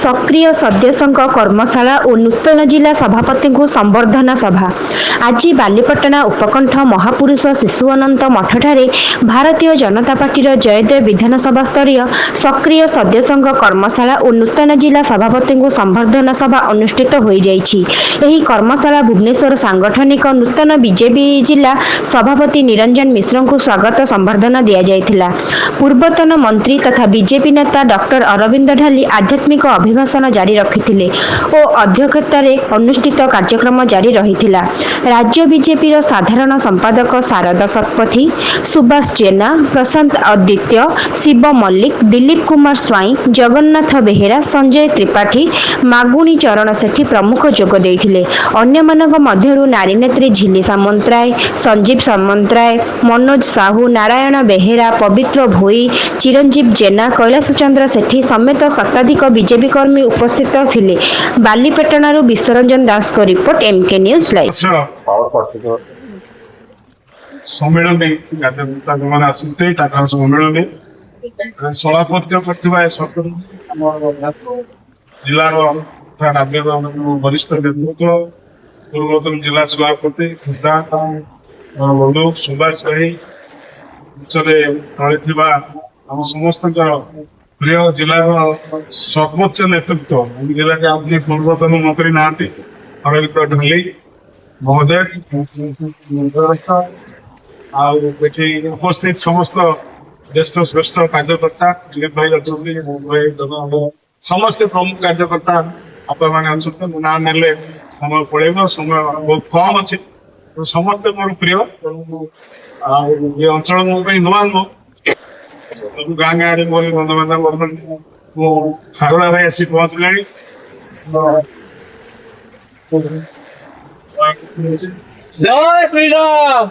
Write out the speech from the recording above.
सक्रिय सदस्यों कर्मशाला और नूतन जिला सभापति को संबर्धना सभा आज बालीपटना उपकंठ महापुरुष शिशु अनंत मठଠାରେ भारतीय जनता पार्टी जयदेव विधानसभा स्तरीय सक्रिय सदस्यों कर्मशाला और नूतन जिला सभापति को संबर्धना सभा अनुष्ठित हो जाइछि। एही कर्मशाला भुवनेश्वर सांगठनिक नूतन बीजेपी जिला सभापति निरंजन मिश्र को स्वागत संबर्धना दिया जायथिला। पूर्वतन मंत्री तथा बीजेपी नेता डॉक्टर अरविंद ढाली आध्यात्मिक अभिभाषण जारी रखिथिले और अध्यक्षतार अनुष्ठित कार्यक्रम जारी रहिथिला। राज्य बीजेपी साधारण संपादक शारदा शतपथी, सुभाष जेना, प्रशांत आदित्य, शिव मल्लिक, दिलीप कुमार स्वाई, जगन्नाथ बेहेरा, संजय त्रिपाठी, मागुणी चरण सेठी प्रमुख जोग देइथिले। अन्यमानक मध्यरु नारी नेत्री झिली सामंतराय, संजीव सामंतराय, मनोज साहू, नारायण बेहेरा, पवित्र भोई, चिरंजीव जेना, कैलाश चंद्र सेठी समेत शताधिक बीजेपी कर्मी उपस्थित थिले। बालीपेटनारू विश्वरंजन दास को रिपोर्ट एमके न्यूज लाइव। सम्मेलन सम्मेलन सभापत्य जिलार राज्य वरिष्ठ नेतृत्व पूर्वतन जिला सभापति बंधु सुभाष भाई तले समस्त प्रिय जिलार सर्वोच्च नेतृत्व जिला के पूर्वतन मंत्री नहांती अरविंद ढाली महोदय उपस्थित समस्त ज्येष्ठ श्रेष्ठ कार्यकर्ता दिलीप भाई अच्छा समस्त प्रमुख कार्यकर्ता आप ना ने समय पड़ेगा समय बहुत कम अच्छे तो समस्त मोर प्रिय ये अंचल मोई नुआ नुह गाँ गाँव मोर बंधुबांधव सागरा भाई आसी पहुंचले जय श्री राम।